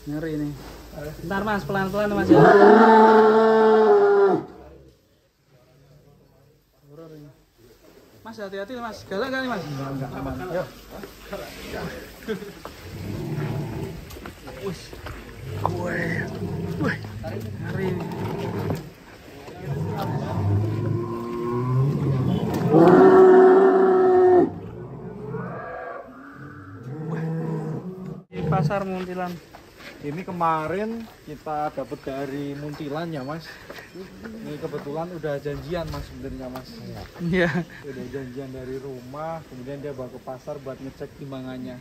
Ngeri nih. Bentar Mas, pelan-pelan Mas ya. Mas hati-hati Mas, galak kali Mas. Enggak aman. Yuk. Wih. Wih. Ngeri nih. Di pasar Muntilan. Ini kemarin kita dapat dari Muntilan ya Mas. Ini kebetulan udah janjian Mas sebenarnya Mas. Iya. Udah janjian dari rumah, kemudian dia bawa ke pasar buat ngecek timbangannya.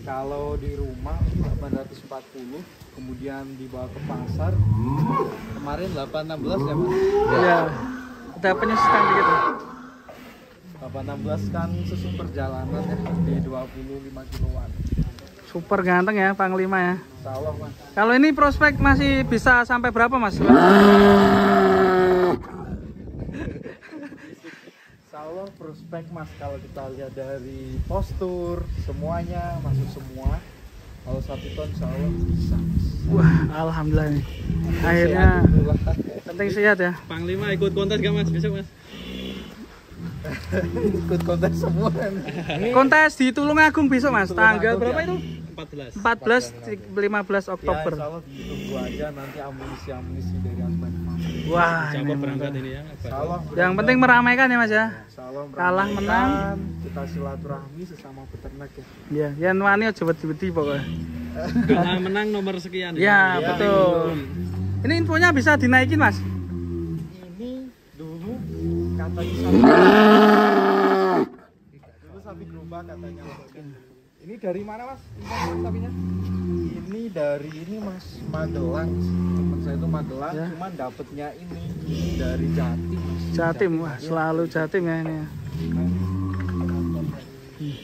Kalau di rumah 840, kemudian dibawa ke pasar kemarin 816 ya Mas. Iya. Ada penyusutan gitu. 816 kan susu perjalanan ya di 25 kiloan. Super ganteng ya Panglima ya. Insya Allah Mas. Kalau ini prospek masih bisa sampai berapa Mas? Insya Allah prospek Mas, kalau kita lihat dari postur semuanya masuk semua. Kalau 1 ton insya Allah bisa Mas. Wah, alhamdulillah nih. Akhirnya penting sehat ya. Panglima ikut kontes gak Mas besok Mas? Ikut kontes semua nih. Kontes di Tulungagung besok Mas. Tanggal berapa itu? 14. 15 Oktober. Ya, insya Allah ditunggu aja nanti amunisi dari Asman. Wah, Siapa ini berangkat mantap. ini ya? Insya Allah Yang penting meramaikan ya Mas ya. Insya Allah Kalah menang. kita silaturahmi sesama peternak ya. Ya, yang wani aja wedi-wedi pokoknya. Kalah menang nomor sekian Ya, Ya, betul. Ini infonya bisa dinaikin Mas. Ini dulu katanya sapi gerobak katanya. Ini dari mana Mas? Sapinya? Ini dari ini Mas, Magelang. Teman saya itu Magelang, Ya. cuman dapetnya ini dari Jatim Mas. Jatim, wah selalu Jatim ya ini ya.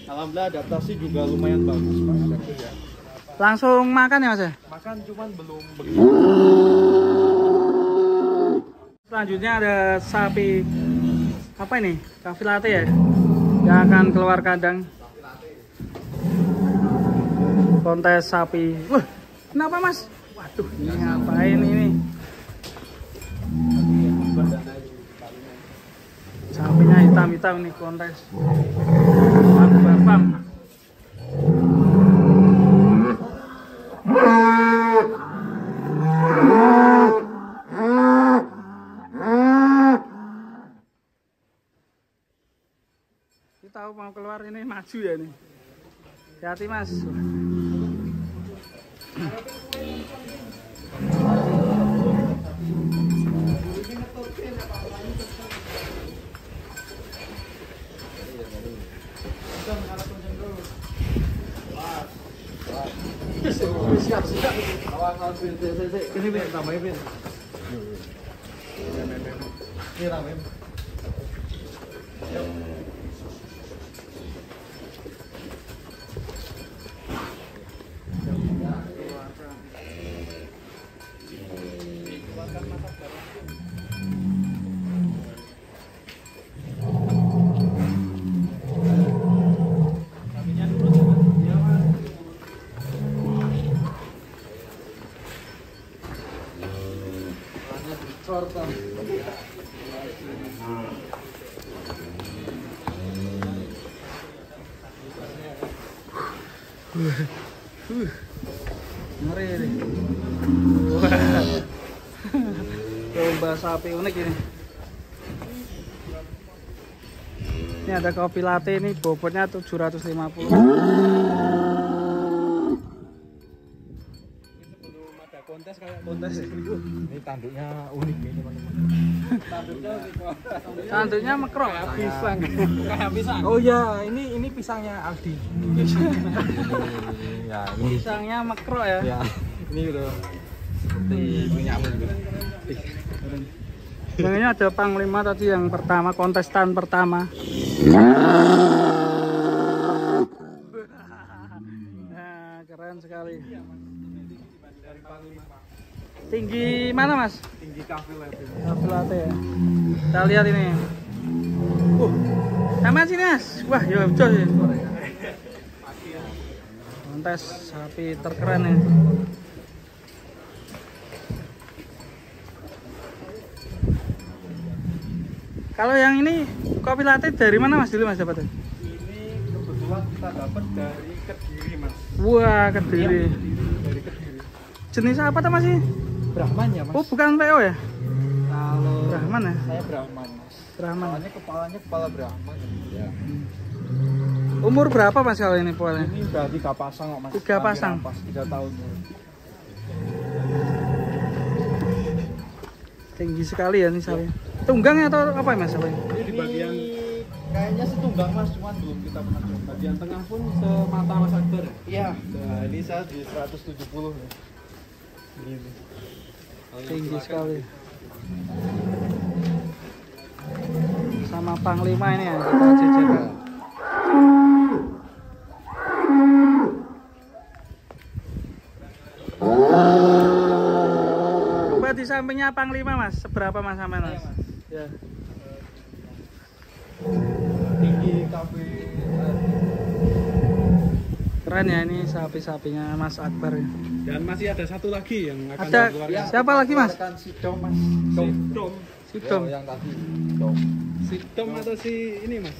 Alhamdulillah adaptasi juga lumayan bagus Mas. Ya. Langsung makan ya Mas ya? Makan cuman belum begitu. Selanjutnya ada sapi apa ini? Kafilate ya? Yang akan keluar kandang. Kontes sapi. Wah, kenapa Mas? Waduh, ini ngapain ini? Sapinya hitam-hitam nih kontes. Abu Bapam. Kita tahu mau keluar ini maju ya nih. Hati-hati Mas. Siap. Awas ini Bin, tambahin Bin. Ini tambahin. Ngeri ini. Wah. Domba sapi unik ini. Ini ada kopi latte ini bobotnya 750. Kontes kayak kontes Ini tanduknya unik nih teman-teman. Tanduknya mekrok. Pisang. kayak pisang. Oh ya, ini pisangnya Aldi. Ya, ini. Pisangnya mekrok ya. Ya, ini udah seperti punya aku juga. Yang ini ada Panglima tadi yang pertama, kontestan pertama. Nah, keren sekali. Tinggi mana Mas? Tinggi kafil ya. Kopi latte ya. Kita lihat ini. Sama sini Mas. Wah, ya jos ya. Kontes sapi terkeren ya. Kalau yang ini kopi latte dari mana Mas dulu Mas dapatnya? Ini kebetulan kita dapat dari Kediri mas. Wah, Kediri. Dari Kediri. Jenis apa tuh Mas ini? Brahman ya mas. Oh, bukan PO ya? Kalau Brahman ya? saya Brahman mas. Brahman. Soalnya kepalanya kepala Brahman. Ya. Umur berapa Mas kalau ini poalnya? Ini udah 3 pasang kok mas. 3 pasang. Pas 3 tahun. Tinggi sekali ya ini sapinya. Tunggang atau apa ya Mas? Apa ini? Ini di bagian Kayaknya sih tunggang mas, cuman belum kita pernah coba. bagian tengah pun semata Mas Akbar ya. Iya. Nah ini saya di 170 nih. Gini. Kalau yang Tinggi belakang, sekali. Sama Panglima ini ya, kita jajakan. Coba di sampingnya Panglima Mas, seberapa Mas sampai Mas? Ya. Tinggi kafe. Keren ya ini sapi-sapinya Mas Akbar ya. Dan masih ada satu lagi yang akan Ada dikeluarkan. siapa lagi Mas? Si Dom mas. Sidom. Sidom. Yang tadi. Dom. Sidom atau si ini Mas?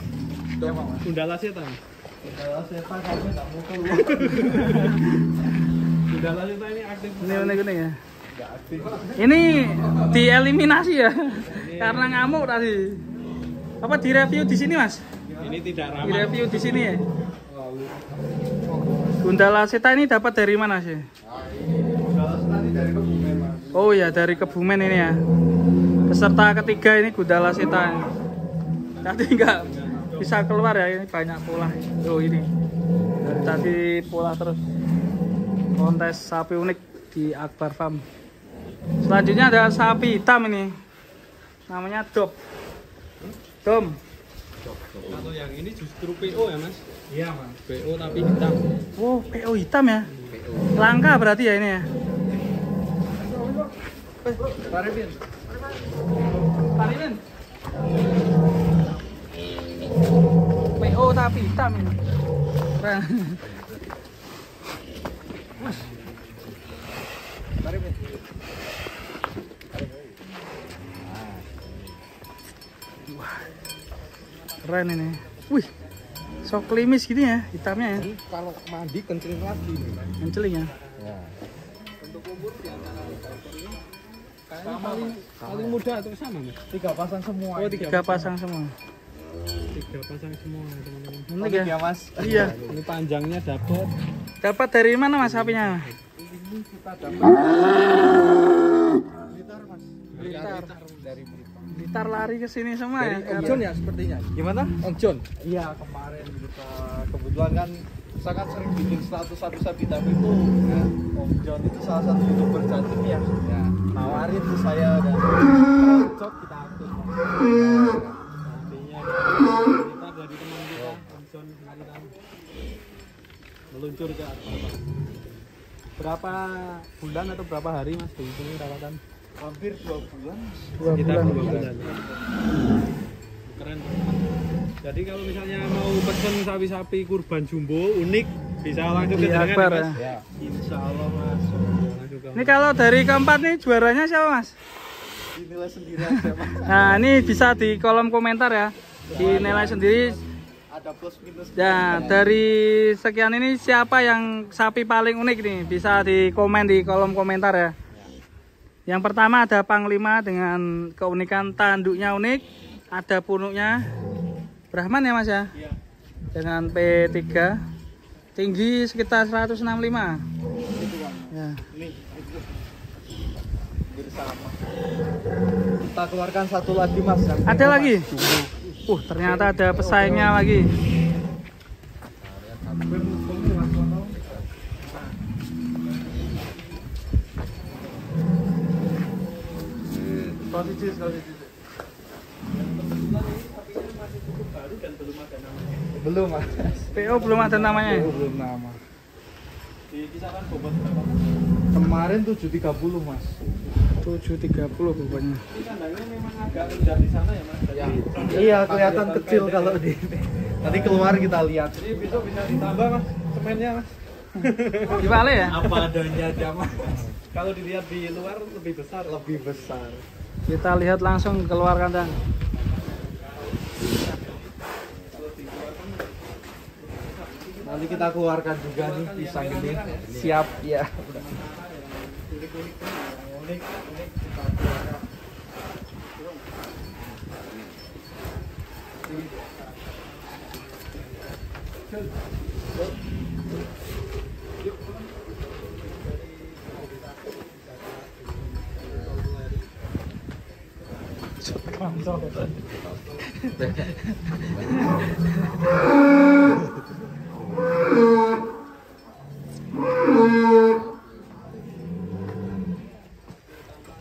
Dom mas. Gundala setan. Kalau setan kami nggak mau keluar. Gundala setan ini aktif. Ini unik-unik ya. Nggak aktif. Ini dieliminasi ya. Karena ngamuk tadi. Apa direview di sini Mas? Ini tidak ramah. Direview di sini ya. Lalu. Gundala Seta ini dapat dari mana sih? Kalau setan ini dari Kebumen mas. Oh ya dari Kebumen ini ya. Peserta ketiga ini Gundala Seta. Tadi nggak bisa keluar ya, ini banyak pola. Oh ini dari tadi pola terus. Kontes sapi unik di Akbar Farm. Selanjutnya ada sapi hitam ini. Namanya Dom. Dom. Kalau yang ini justru PO ya Mas? Iya mas. PO tapi hitam. Oh PO hitam ya. Langka berarti ya ini ya. Paribin. Parilin. PO tapi hitam ini. Keren. Paribin. Keren ini. Wih. Sok klimis gini ya hitamnya ya. Kalau mandi kencing lagi nih. Menceling ya. Ya. Untuk umur di antara ekor ini kayaknya paling muda atau sama Mas? 3 pasang semua. Oh, ini. 3 pasang semua. 3 pasang semua teman-teman. Unik Unik ya. ya mas. Iya. Ini panjangnya dapat. Dapat dari mana Mas sapinya? Ini kita dapat Blitar mas. Blitar. Dari Blitar. Blitar lari ke sini semua ya. Om John ya sepertinya. Gimana? Om John. Iya kemarin kita kebetulan kan saya kan sering bikin status sapi-sapi tapi itu ya, Om John itu salah satu youtuber Jatim ya. Ya. Nawarin tuh saya dan cocok kita atur. Sapinya kita dari teman kita Om John kita meluncur ke Akbar. Berapa bulan atau berapa hari Mas di sini rawatan? Hampir 2 bulan. 2 Sekitar bulan. 2 bulan. Keren. Jadi kalau misalnya mau pesen sapi-sapi kurban jumbo unik bisa langsung ke Di jenengan Akbar ya, ya. Mas? Ya, insya Allah mas. Langsung ke Ini kalau dari keempat nih juaranya siapa Mas? Dinilai sendiri aja mas. Nah ini bisa di kolom komentar ya. Dinilai sendiri. Ada plus minus. Ya dari sekian ini siapa yang sapi paling unik nih? Bisa di komen di kolom komentar ya. Yang pertama ada Panglima dengan keunikan tanduknya unik, ada punuknya Brahman ya Mas ya, Iya. dengan P3, tinggi sekitar 165. Itu bang. Ya. Nih, itu. Bersama. Kita keluarkan satu lagi mas. Yang Ada kedua, lagi? Mas. Jumbo. Ternyata ada pesaingnya lagi. Belum mas. PO belum ada namanya. Belum nama. di kisaran bobot berapa? Kemarin 730 mas. 730 bobotnya. Ini kandangnya memang agak rendah di sana ya Mas. Jadi Iya kelihatan kecil kalau di. Nanti keluar kita lihat. Jadi besok bisa ditambah Mas semennya Mas. Dibalik ya? Apa adanya aja mas. Kalau dilihat di luar lebih besar. Lebih besar. Kita lihat langsung keluar kandang. Nanti kita keluarkan juga nih pisang ini. Siap ya. Udah.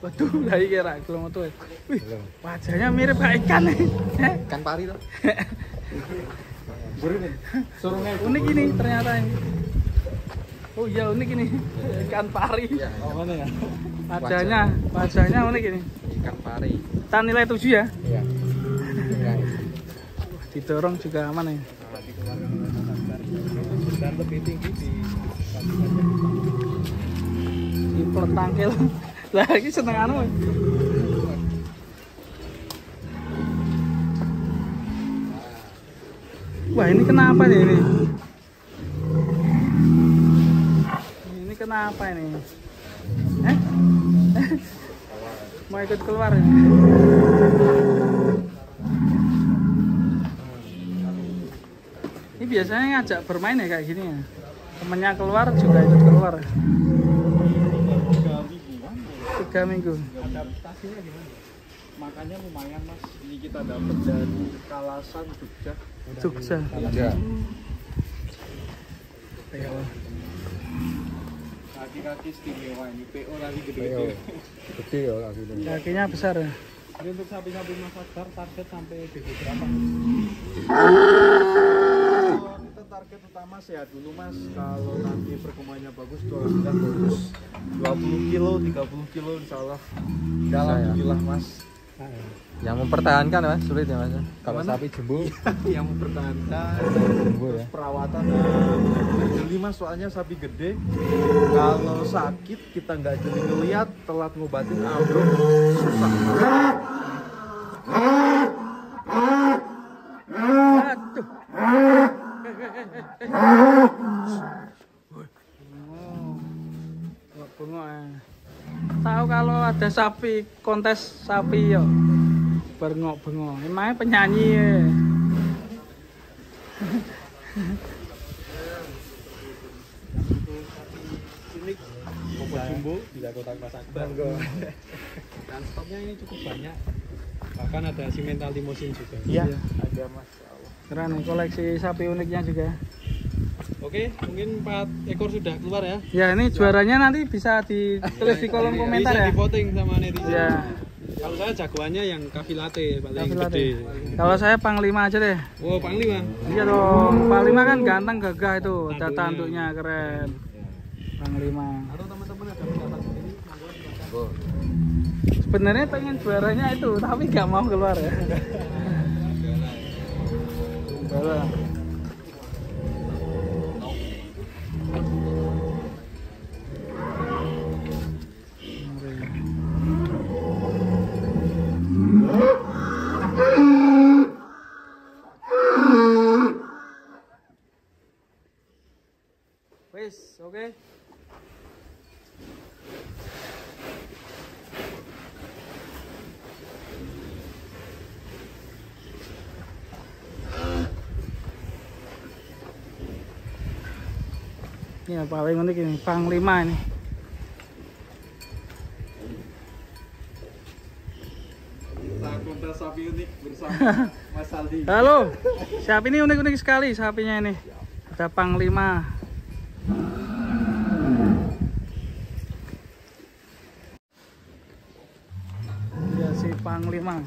Waduh, lagi kira kalau tuh. Wih, wajahnya mirip kayak ikan nih. Ikan pari tuh. Unik ini ternyata ini. Oh iya unik ini. Ikan pari. Oh, mana ya? Wajahnya unik ini. Ikan pari. Kita nilai 7 ya. Iya. Didorong juga aman ya. Dan lebih tinggi di Di peletangkil. Lagi seneng anu. Wah ini kenapa nih ini? Ini kenapa ini? Eh? Mau ikut keluar ya? Ini biasanya ngajak bermain ya kayak gini ya? Temennya keluar juga ikut keluar. 3 minggu. Adaptasinya gimana? Makanya lumayan mas. Ini kita dapat dari Kalasan Jogja. Jogja. Kaki-kaki istimewa ini. PO lagi gede-gede. gede ya kaki ini. Kakinya besar ya. Jadi untuk sapi-sapi Mas Akbar target sampai BB berapa? Kita target utama sehat dulu mas. Kalau nanti perkembangannya bagus, jualan bagus. 20 kilo, 30 kilo insya Allah. Alhamdulillah mas. Yang mempertahankan mas sulit ya mas. Kalau Gimana? sapi jumbo Yang mempertahankan jumbo ya. perawatan jeli mas, soalnya sapi gede. Kalau sakit kita nggak jeli ngeliat, telat ngobatin ambruk susah. Aduh. Bengok ya. Tahu kalau ada sapi kontes sapi yo. Bengok-bengok. Emangnya penyanyi ya. Unik Bobot jumbo bila kotak Mas Akbar. Dan stoknya ini cukup banyak. Bahkan ada simental limousine juga. Iya, ada mas. Keren nih koleksi sapi uniknya juga. Oke, mungkin 4 ekor sudah keluar ya. Ya ini juaranya nanti bisa ditulis di kolom komentar Bisa ya. di voting sama netizen. Ya. Kalau saya jagoannya yang kafilate paling Tapi lah gede. deh. Kalau saya Panglima aja deh. Oh, Panglima. Iya dong, Panglima kan ganteng gagah itu, ada Tanduknya. tanduknya keren. Panglima. Atau teman-teman ada pendapat sendiri, monggo silakan. Sebenarnya pengen juaranya itu, tapi nggak mau keluar ya. Bola. Wes, oke. Ini yang paling unik ini, Panglima ini. Kita kontes sapi unik bersama Mas Aldi. Halo, sapi ini unik-unik sekali sapinya ini. Ada Panglima. Ya si Panglima.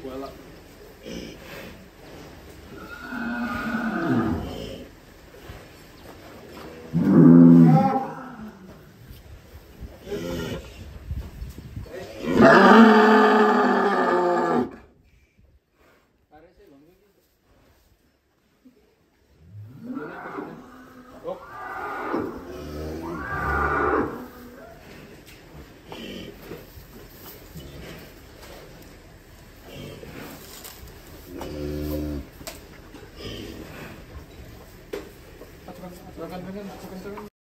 Kuala.